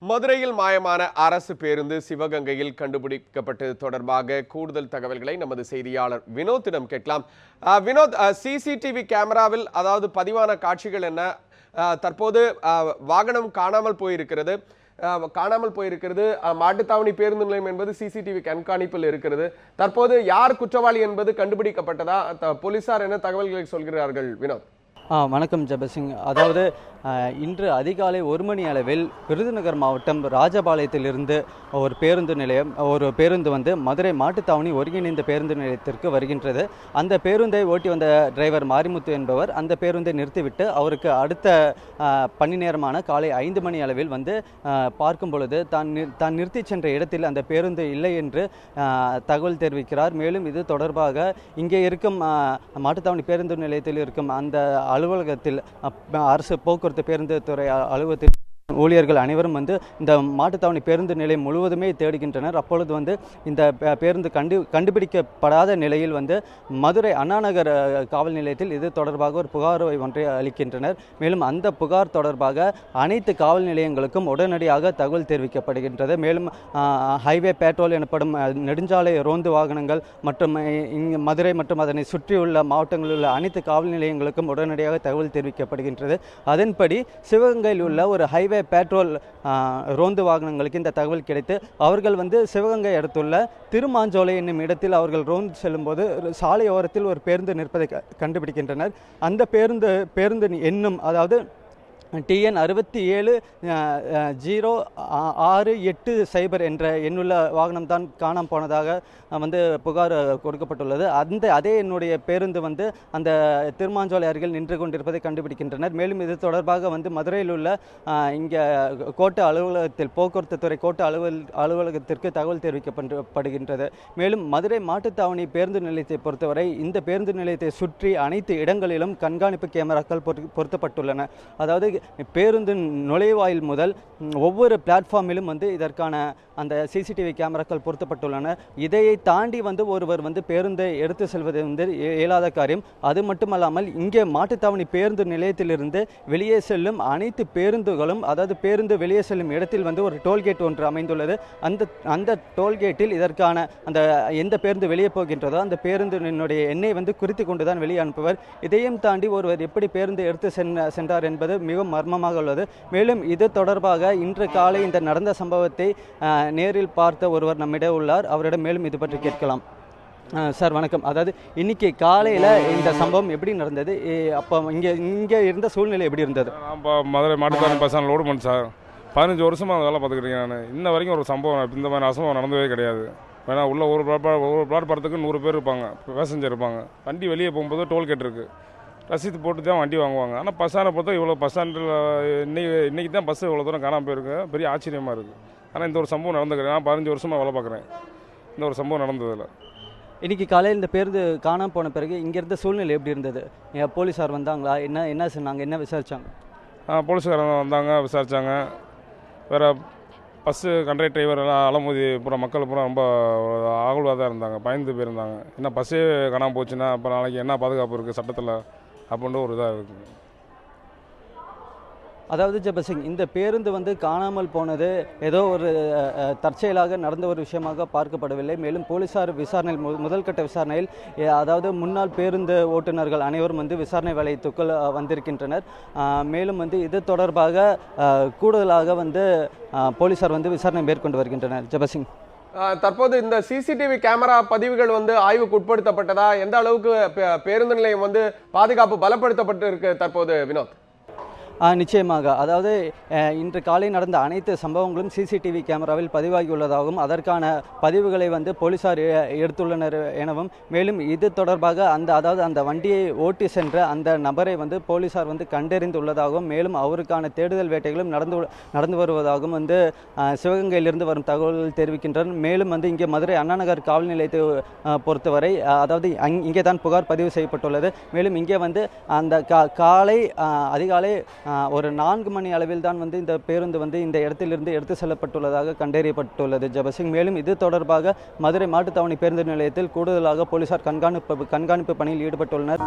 மதுரையில் மாயமான அரசு பேருந்து சிவகங்கையில் கண்டுபிடிக்கப்பட்டது தொடர்பாக கூடுதல் தகவல்களை நமது செய்தியாளர் வினோத்திடம் கேட்கலாம். வினோத், சிசிடிவி கேமராவில் அதாவது பதிவான காட்சிகள் என்ன? தற்போது வாகனம் காணாமல் போயிருக்கிறது. மாட்டுத்தாவணி பேருந்து நிலையம் என்பது சிசிடிவி கண்காணிப்பில் இருக்கிறது. தற்போது யார் குற்றவாளி என்பது கண்டுபிடிக்கப்பட்டதா? போலீசார் என்ன தகவல்களை சொல்கிறார்கள்? வினோத், வணக்கம் ஜெபசிங். அதாவது இன்று அதிகாலை 1 மணி அளவில் விருதுநகர் மாவட்டம் ராஜபாளையத்திலிருந்து ஒரு பேருந்து வந்து மதுரை மாட்டுத்தாவணி ஒருங்கிணைந்த பேருந்து நிலையத்திற்கு வருகின்றது. அந்த பேருந்தை ஓட்டி வந்த டிரைவர் மாரிமுத்து என்பவர் அந்த பேருந்தை நிறுத்திவிட்டு அவருக்கு அடுத்த பணி நேரமான காலை 5 மணி அளவில் வந்து பார்க்கும் பொழுது தான் நிறுத்தி சென்ற இடத்தில் அந்த பேருந்து இல்லை என்று தகவல் தெரிவிக்கிறார். மேலும் இது தொடர்பாக இங்கே இருக்கும் மாட்டுத்தாவணி பேருந்து நிலையத்தில் இருக்கும் அந்த அலுவலகத்தில் அரசு போக்குவரத்து பேருந்து துறை அலுவலகத்தில் ஊழியர்கள் அனைவரும் வந்து இந்த மாட்டுத்தாவணி பேருந்து நிலையம் முழுவதுமே தேடுகின்றனர். அப்பொழுது வந்து இந்த பேருந்து கண்டுபிடிக்கப்படாத நிலையில் வந்து மதுரை அண்ணாநகர் காவல் நிலையத்தில் இது தொடர்பாக ஒரு புகார் ஒன்றை அளிக்கின்றனர். மேலும் அந்த புகார் தொடர்பாக அனைத்து காவல் நிலையங்களுக்கும் உடனடியாக தகவல் தெரிவிக்கப்படுகின்றது. மேலும் ஹைவே பேட்ரோல் எனப்படும் நெடுஞ்சாலை ரோந்து வாகனங்கள் மற்றும் இங்கு மதுரை மற்றும் அதனை சுற்றியுள்ள மாவட்டங்களில் உள்ள அனைத்து காவல் நிலையங்களுக்கும் உடனடியாக தகவல் தெரிவிக்கப்படுகின்றது. அதன்படி சிவகங்கையில் உள்ள ஒரு ஹைவே பேட்ரோல் ரோந்து வாகனங்களுக்கு இந்த தகவல் கிடைத்து அவர்கள் வந்து சிவகங்கை அடுத்துள்ள திருமாஞ்சோலை என்னும் இடத்தில் அவர்கள் ரோந்து செல்லும்போது சாலை ஓரத்தில் ஒரு பேருந்து நிற்பதை கண்டுபிடிக்கின்றனர். அந்த பேருந்து என்னும் அதாவது TN 670680 என்ற எண்ணுள்ள வாகனம் தான் காணாமல் போனதாக வந்து புகார் கொடுக்கப்பட்டுள்ளது. அதே என்னுடைய பேருந்து வந்து அந்த திருமாஞ்சோலை அருகில் நின்று கொண்டிருப்பதை கண்டுபிடிக்கின்றனர். மேலும் இது தொடர்பாக வந்து மதுரையில் உள்ள இங்கே கோட்ட அலுவலகத்தில் போக்குவரத்து துறை கோட்ட அலுவலகத்திற்கு தகவல் தெரிவிக்கப்படுகின்றது. மேலும் மதுரை மாட்டுத்தாவணி பேருந்து நிலையத்தை பொறுத்தவரை இந்த பேருந்து நிலையத்தை சுற்றி அனைத்து இடங்களிலும் கண்காணிப்பு கேமராக்கள் பொருத்தப்பட்டுள்ளன. அதாவது பேருந்து நுழைவாயில் முதல் ஒவ்வொரு பிளாட்ஃபார்மிலும் வந்து இதற்கான அந்த சிசிடிவி கேமராக்கள் பொருத்தப்பட்டுள்ளன. இதையை தாண்டி வந்து ஒருவர் வந்து பேருந்தை எடுத்து செல்வது வந்து இயலாத காரியம். அது மட்டுமல்லாமல் இங்கே மாட்டுத்தாவணி பேருந்து நிலையத்திலிருந்து வெளியே செல்லும் அனைத்து பேருந்துகளும் அதாவது பேருந்து வெளியே செல்லும் இடத்தில் வந்து ஒரு டோல்கேட் ஒன்று அமைந்துள்ளது. அந்த டோல்கேட்டில் இதற்கான அந்த எந்த பேருந்து வெளியே போகின்றதோ அந்த பேருந்தினுடைய எண்ணை வந்து குறித்து கொண்டு தான் வெளியே அனுப்புவர். இதையும் தாண்டி ஒருவர் எப்படி பேருந்து எடுத்து சென்றார் என்பது மிகவும் மர்மமாக உள்ளது. மேலும் இது தொடர்பாக இன்று காலை இந்த நடந்த சம்பவத்தை நேரில் பார்த்த ஒருவர் நம்மிடம் உள்ளார். அவரிடம் மேலும் இது பற்றி கேட்கலாம். சார் வணக்கம். அதாவது இன்னைக்கு காலையில் இந்த சம்பவம் எப்படி நடந்தது? அப்போ இங்கே இருந்த சூழ்நிலை எப்படி இருந்தது? இப்போ Madurai Mattuthavani bus stand load பண்ணி சார் 15 வருஷமாக வேலை பார்த்துக்கிட்டீங்க. நான் இன்ன வரைக்கும் ஒரு சம்பவம் இந்த மாதிரி அசம்பவம் நடந்ததே கிடையாது. ஏன்னா உள்ள ஒரு பிளாட்பாரத்துக்கு 100 பேர் இருப்பாங்க, பேசஞ்சர் இருப்பாங்க. வண்டி வெளியே போகும்போது டோல்கேட் இருக்குது, ரசீது போட்டு தான் வண்டி வாங்குவாங்க. ஆனால் பஸ் ஸ்டாண்டை பொறுத்த இவ்வளோ பஸ் ஸ்டாண்டில் இன்றைக்கி தான் பஸ்ஸு இவ்வளோ தூரம் காணாமல் போயிருக்கு. பெரிய ஆச்சரியமாக இருக்குது. ஆனால் இந்த ஒரு சம்பவம் நடந்துக்கிறேன். நான் 15 வருஷமாக வேலை பார்க்குறேன். இந்த ஒரு சம்பவம் நடந்ததில்லை. இன்றைக்கி காலையில் இந்த பேருந்து காணாமல் போன பிறகு இங்கே இருந்த சூழ்நிலை எப்படி இருந்தது? போலீஸார் வந்தாங்களா? என்ன சொன்னாங்க? என்ன விசாரித்தாங்க? போலீஸ்காரங்க வந்தாங்க, விசாரித்தாங்க. வேறு பஸ்ஸு கண்டக்டர் டிரைவர் எல்லாம் அலமோதி பூரா மக்கள் பூரா ரொம்ப ஆகுலவாக தான் இருந்தாங்க, பயந்து போயிருந்தாங்க. ஏன்னா பஸ்ஸே காணாமல் போச்சுன்னா அப்புறம் நாளைக்கு என்ன பாதுகாப்பு இருக்குது சட்டத்தில் அப்படின்ற ஒரு இதாக இருக்குது. அதாவது ஜெபசிங், இந்த பேருந்து வந்து காணாமல் போனது ஏதோ ஒரு தற்செயலாக நடந்த ஒரு விஷயமாக பார்க்கப்படவில்லை. மேலும் போலீசார் விசாரணையில் முதல்கட்ட விசாரணையில் அதாவது முன்னாள் பேருந்து ஓட்டுநர்கள் அனைவரும் வந்து விசாரணை வளையத்துக்குள் வந்திருக்கின்றனர். மேலும் வந்து இது தொடர்பாக கூடுதலாக வந்து போலீசார் வந்து விசாரணை மேற்கொண்டு வருகின்றனர். ஜெபசிங், தற்போது இந்த சிசிடிவி கேமரா பதிவுகள் வந்து ஆய்வுக்கு உட்படுத்தப்பட்டதா? எந்த அளவுக்கு பேருந்து நிலையம் வந்து பாதுகாப்பு பலப்படுத்தப்பட்டு இருக்கு தற்போது? வினோத், நிச்சயமாக. அதாவது இன்று காலை நடந்த அனைத்து சம்பவங்களும் சிசிடிவி கேமராவில் பதிவாகியுள்ளதாகவும் அதற்கான பதிவுகளை வந்து போலீசார் எடுத்துள்ளனர் எனவும், மேலும் இது தொடர்பாக அந்த வண்டியை ஓட்டி சென்ற அந்த நபரை வந்து போலீசார் வந்து கண்டறிந்துள்ளதாகவும், மேலும் அவருக்கான தேடுதல் வேட்டைகளும் நடந்து வருவதாகவும் வந்து சிவகங்கையிலிருந்து வரும் தகவல்கள் தெரிவிக்கின்றனர். மேலும் வந்து இங்கே மதுரை அண்ணாநகர் காவல் நிலையத்தை பொறுத்தவரை அதாவது இங்கே தான் புகார் பதிவு செய்யப்பட்டுள்ளது. மேலும் இங்கே வந்து அந்த அதிகாலை ஒரு 4 மணி அளவில் தான் வந்து இந்த பேருந்து வந்து இந்த இடத்திலிருந்து எடுத்து செல்லப்பட்டுள்ளதாக கண்டறியப்பட்டுள்ளது. ஜெபசிங், மேலும் இது தொடர்பாக மதுரை மாட்டுத்தாவணி பேருந்து நிலையத்தில் கூடுதலாக போலீசார் கண்காணிப்பு பணியில் ஈடுபட்டுள்ளனர்.